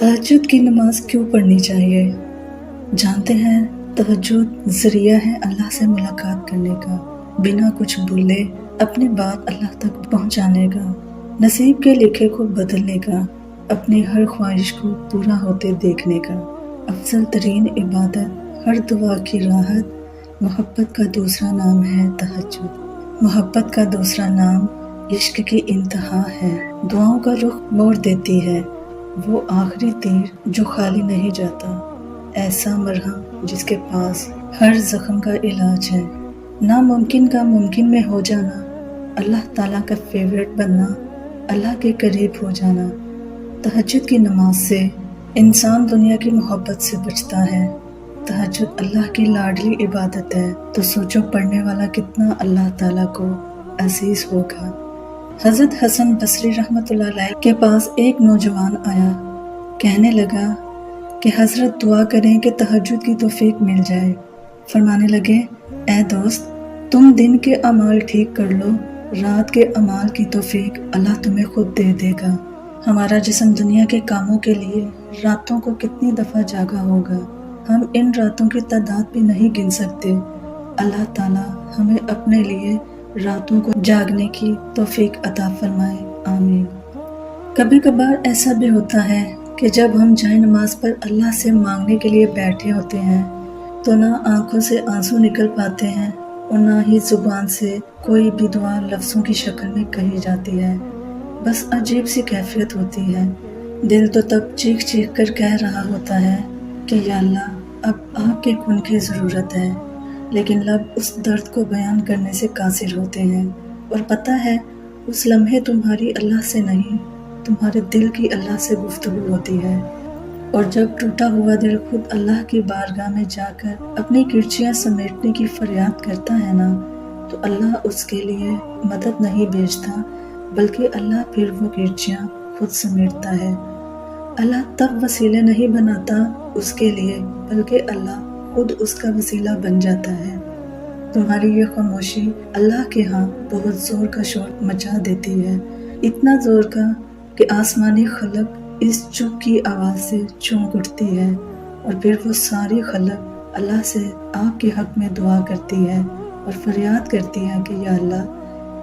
तहज्जुद की नमाज क्यों पढ़नी चाहिए? जानते हैं, तहज्जुद ज़रिया है अल्लाह से मुलाकात करने का, बिना कुछ बोले अपनी बात अल्लाह तक पहुंचाने का, नसीब के लिखे को बदलने का, अपनी हर ख्वाहिश को पूरा होते देखने का। अफजल तरीन इबादत, हर दुआ की राहत, मोहब्बत का दूसरा नाम है तहज्जुद। मोहब्बत का दूसरा नाम इश्क की इंतहा है, दुआओं का रुख मोड़ देती है, वो आखिरी तीर जो खाली नहीं जाता, ऐसा मरहम जिसके पास हर जख्म का इलाज है। नामुमकिन का मुमकिन में हो जाना, अल्लाह ताला का फेवरेट बनना, अल्लाह के करीब हो जाना। तहज्जुद की नमाज से इंसान दुनिया की मोहब्बत से बचता है। तहज्जुद अल्लाह की लाडली इबादत है, तो सोचो पढ़ने वाला कितना अल्लाह ताला को अजीज होगा। हज़रत हसन बसरी रहमतुल्लाह अलैह के पास एक नौजवान आया, कहने लगा कि हज़रत दुआ करें कि तहज्जुद की तौफीक मिल जाए। फरमाने लगे, ए दोस्त, तुम दिन के अमाल ठीक कर लो, रात के अमाल की तौफीक अल्लाह तुम्हें खुद दे देगा। हमारा जिस्म दुनिया के कामों के लिए रातों को कितनी दफ़ा जागा होगा, हम इन रातों की तादाद भी नहीं गिन सकते। अल्लाह ताला हमें अपने लिए रातों को जागने की तौफीक अता फरमाए, आमीन। कभी कभार ऐसा भी होता है कि जब हम जाए नमाज पर अल्लाह से मांगने के लिए बैठे होते हैं तो ना आंखों से आंसू निकल पाते हैं और ना ही जुबान से कोई भी दुआ लफ्ज़ों की शक्ल में कही जाती है। बस अजीब सी कैफियत होती है। दिल तो तब चीख चीख कर कह रहा होता है कि या अल्लाह, अब आपके खून की ज़रूरत है, लेकिन लब उस दर्द को बयान करने से कासिर होते हैं। और पता है, उस लम्हे तुम्हारी अल्लाह से नहीं, तुम्हारे दिल की अल्लाह से गुफ्तगू होती है। और जब टूटा हुआ दिल खुद अल्लाह की बारगाह में जाकर अपनी किरचियाँ समेटने की फरियाद करता है ना, तो अल्लाह उसके लिए मदद नहीं भेजता, बल्कि अल्लाह फिर वो किरचियाँ खुद समेटता है। अल्लाह तब वसीले नहीं बनाता उसके लिए, बल्कि अल्लाह खुद उसका वसीला बन जाता है। तुम्हारी ये खामोशी अल्लाह के यहाँ बहुत जोर का शोर मचा देती है, इतना जोर का कि आसमानी खलक इस चुप की आवाज़ से चौंक उठती है। और फिर वो सारी खलक अल्लाह से आपके हक में दुआ करती है और फरियाद करती है कि या अल्लाह,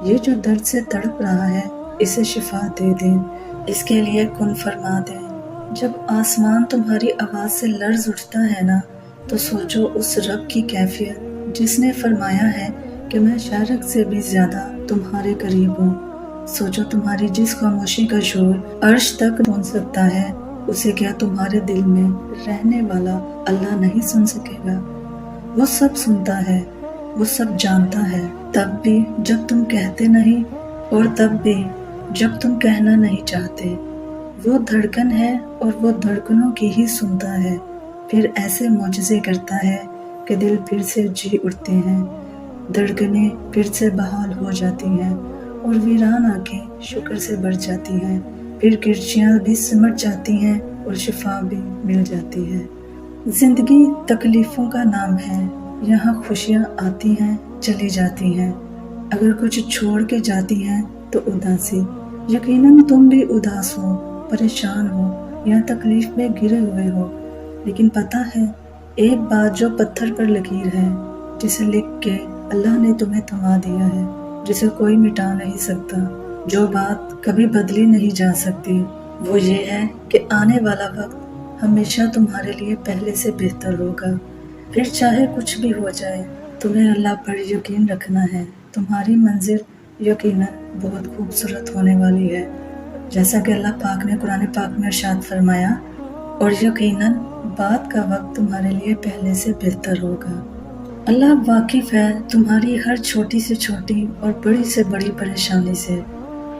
ये जो दर्द से तड़प रहा है, इसे शिफा दे दें, इसके लिए कुन फरमा दें। जब आसमान तुम्हारी आवाज़ से लर्ज उठता है ना, तो सोचो उस रब की कैफियत जिसने फरमाया है कि मैं शारक से भी ज़्यादा तुम्हारे करीब हूँ। सोचो तुम्हारी जिस खामोशी का शोर अर्श तक पहुँच सकता है, उसे क्या तुम्हारे दिल में रहने वाला अल्लाह नहीं सुन सकेगा? वो सब सुनता है, वो सब जानता है, तब भी जब तुम कहते नहीं और तब भी जब तुम कहना नहीं चाहते। वो धड़कन है और वो धड़कनों की ही सुनता है, फिर ऐसे मोजज़े करता है कि दिल फिर से जी उठते हैं, धड़कनें फिर से बहाल हो जाती हैं और वीरान आंखें शुक्र से भर जाती हैं, फिर किरचियाँ भी सिमट जाती हैं और शिफा भी मिल जाती है। ज़िंदगी तकलीफ़ों का नाम है, यहाँ खुशियाँ आती हैं चली जाती हैं, अगर कुछ छोड़ के जाती हैं तो उदासी। यकीनन तुम भी उदास हो, परेशान हो या तकलीफ़ में घिरे हुए हो, लेकिन पता है, एक बात जो पत्थर पर लकीर है, जिसे लिख के अल्लाह ने तुम्हें थमा दिया है, जिसे कोई मिटा नहीं सकता, जो बात कभी बदली नहीं जा सकती, वो ये है कि आने वाला वक्त हमेशा तुम्हारे लिए पहले से बेहतर होगा। फिर चाहे कुछ भी हो जाए, तुम्हें अल्लाह पर यकीन रखना है। तुम्हारी मंजिल यकीनन बहुत खूबसूरत होने वाली है, जैसा कि अल्लाह पाक ने कुरान पाक में इरशाद फरमाया, और यकीनन बाद का वक्त तुम्हारे लिए पहले से बेहतर होगा। अल्लाह वाकिफ़ है तुम्हारी हर छोटी से छोटी और बड़ी से बड़ी परेशानी से।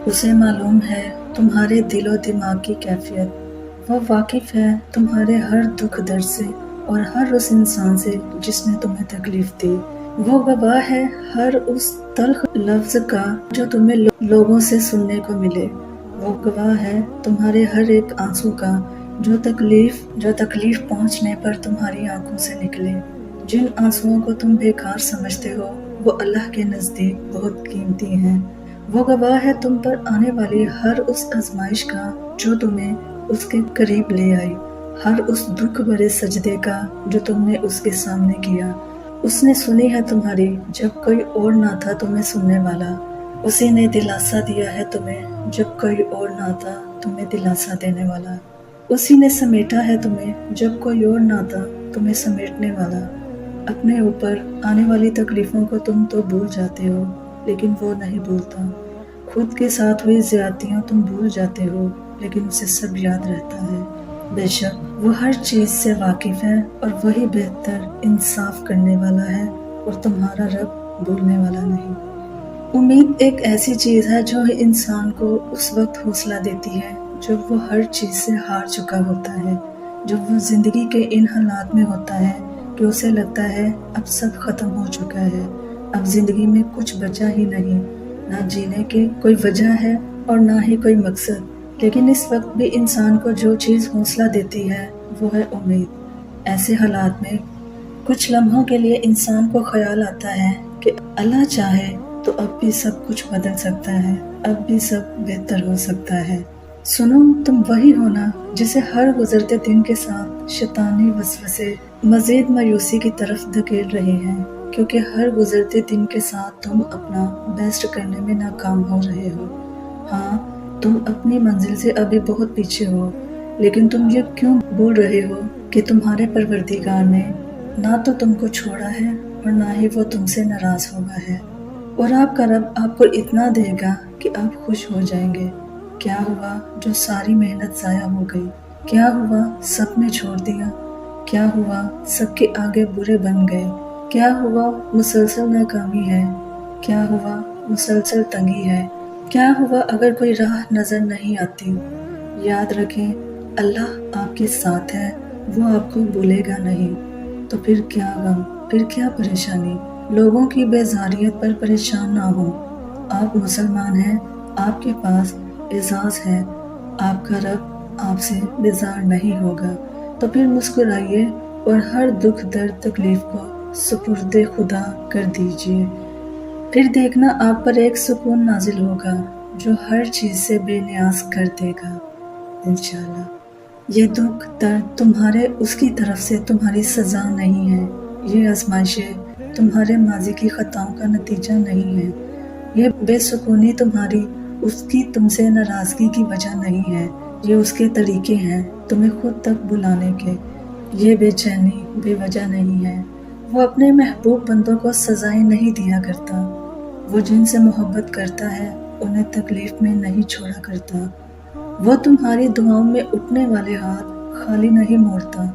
उसे मालूम है तुम्हारे दिलो दिमाग की कैफियत। वो वाकिफ़ है तुम्हारे हर दुख दर्द से और हर उस इंसान से जिसने तुम्हें तकलीफ दी। वो गवाह है हर उस तल्ख लफ्ज़ का जो तुम्हें लोगों से सुनने को मिले। वो गवाह है तुम्हारे हर एक आंसू का जो तकलीफ पहुंचने पर तुम्हारी आंखों से निकले। जिन आंसुओं को तुम बेकार समझते हो, वो अल्लाह के नज़दीक बहुत कीमती हैं। वो गवाह है तुम पर आने वाली हर उस आजमाइश का जो तुम्हें اس کے قریب لے آئی، ہر اس دکھ بھرے سجدے کا جو تم نے اس کے سامنے کیا۔ اس نے سنی ہے تمہاری جب کوئی اور نہ تھا تمہیں سننے والا، اسی نے دلاسا دیا ہے تمہیں جب کوئی اور نہ تھا تمہیں دلاسا دینے والا، اسی نے سمیٹا ہے تمہیں جب کوئی اور نہ تھا تمہیں سمیٹنے والا۔ اپنے اوپر آنے والی تکلیفوں کو تم تو بھول جاتے ہو لیکن وہ نہیں بھولتا، خود کے ساتھ ہوئی زیادتیاں تم بھول جاتے ہو لیکن اسے سب یاد رہتا ہے۔ بے شک وہ ہر چیز سے واقف ہے اور وہی بہتر انصاف کرنے والا ہے اور تمہارا رب بھولنے والا نہیں۔ امید ایک ایسی چیز ہے جو انسان کو اس وقت حوصلہ دیتی ہے جب وہ ہر چیز سے ہار چکا ہوتا ہے، جب وہ زندگی کے ان حالات میں ہوتا ہے کہ اسے لگتا ہے اب سب ختم ہو چکا ہے، اب زندگی میں کچھ بچا ہی نہیں، نہ جینے کی کوئی وجہ ہے اور نہ ہی کوئی مقصد۔ لیکن اس وقت بھی انسان کو جو چیز حوصلہ دیتی ہے وہ ہے امید۔ ایسے حالات میں کچھ لمحوں کے لیے انسان کو خیال آتا ہے کہ اللہ چاہے تو اب بھی سب کچھ بدل سکتا ہے، اب بھی سب بہتر ہو سکتا ہے۔ سنو، تم وہی ہونا جسے ہر گزرتے دن کے ساتھ شیطانی وسوسے مزید مایوسی کی طرف دھکیل رہے ہیں، کیونکہ ہر گزرتے دن کے ساتھ تم اپنا بیسٹ کرنے میں ناکام ہو رہے ہو۔ ہاں، تم اپنی منزل سے ابھی بہت پیچھے ہو، لیکن تم یہ کیوں بول رہے ہو کہ تمہارے پروردگار نے نہ تو تم کو چھوڑا ہے اور نہ ہی وہ تم سے ناراض ہوا ہے، اور آپ کا رب آپ کو اتنا دے گا کہ آپ خوش ہو جائیں گے۔ کیا ہوا جو ساری محنت ضائع ہو گئی؟ کیا ہوا سب نے چھوڑ دیا؟ کیا ہوا سب کے آگے برے بن گئے؟ کیا ہوا مسلسل ناکامی ہے؟ کیا ہوا مسلسل تنگی ہے؟ کیا ہوا اگر کوئی راہ نظر نہیں آتی؟ یاد رکھیں، اللہ آپ کے ساتھ ہے، وہ آپ کو بھولے گا نہیں۔ تو پھر کیا غم، پھر کیا پریشانی؟ لوگوں کی بیزاریت پر پریشان نہ ہو، آپ مسلمان ہیں، آپ کے پاس اعزاز ہے، آپ کا رب آپ سے بیزار نہیں ہوگا۔ تو پھر مسکرائیے اور ہر دکھ درد تکلیف کو سپرد خدا کر دیجیے، پھر دیکھنا آپ پر ایک سکون نازل ہوگا جو ہر چیز سے بے نیاز کر دے گا انشاءاللہ۔ یہ دکھ درد تمہارے اس کی طرف سے تمہاری سزا نہیں ہے، یہ آزمائشیں تمہارے ماضی کی خطاؤں کا نتیجہ نہیں ہے، یہ بے سکونی تمہاری اس کی تم سے ناراضگی کی وجہ نہیں ہے، یہ اس کے طریقے ہیں تمہیں خود تک بلانے کے۔ یہ بے چینی بے وجہ نہیں ہے، وہ اپنے محبوب بندوں کو سزائیں نہیں دیا کرتا، وہ جن سے محبت کرتا ہے انہیں تکلیف میں نہیں چھوڑا کرتا، وہ تمہاری دعاؤں میں اٹھنے والے ہاتھ خالی نہیں موڑتا،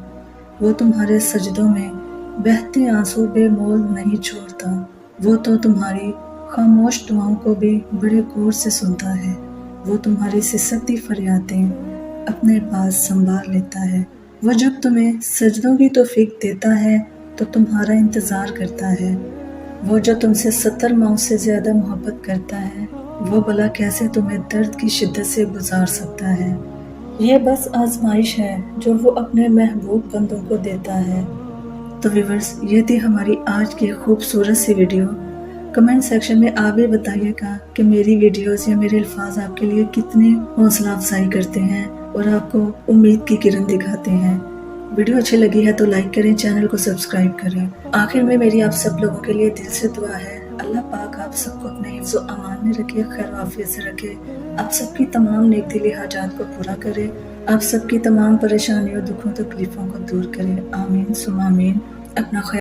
وہ تمہارے سجدوں میں بہتے آنسو بے مول نہیں چھوڑتا، وہ تو تمہاری خاموش دعاؤں کو بھی بڑے غور سے سنتا ہے، وہ تمہاری سسکتی فریادیں اپنے پاس سنبھال لیتا ہے، وہ جب تمہیں سجدوں کی توفیق دیتا ہے تو تمہارا انتظار کرتا ہے، وہ جو تم سے 70 ماؤں سے زیادہ محبت کرتا ہے، وہ بھلا کیسے تمہیں درد کی شدت سے گزار سکتا ہے؟ یہ بس آزمائش ہے جو وہ اپنے محبوب بندوں کو دیتا ہے۔ تو ویورز، یہ تھی ہماری آج کی خوبصورت سی ویڈیو۔ کمنٹ سیکشن میں آپ بھی بتائیے گا کہ میری ویڈیوز یا میرے الفاظ آپ کے لیے کتنی حوصلہ افزائی کرتے ہیں اور آپ کو امید کی کرن دکھاتے ہیں۔ ویڈیو اچھی لگی ہے تو لائک کریں، چینل کو سبسکرائب کریں۔ آخر میں میری آپ سب لوگوں کے لیے دل سے دعا ہے، اللہ پاک آپ سب کو اپنے حفظ و امان میں رکھے، خیر و عافیت سے رکھے، آپ سب کی تمام نیک دلی حاجات کو پورا کرے، آپ سب کی تمام پریشانیوں، دکھوں، تکلیفوں کو دور کرے۔ آمین ثم آمین۔ اپنا خیال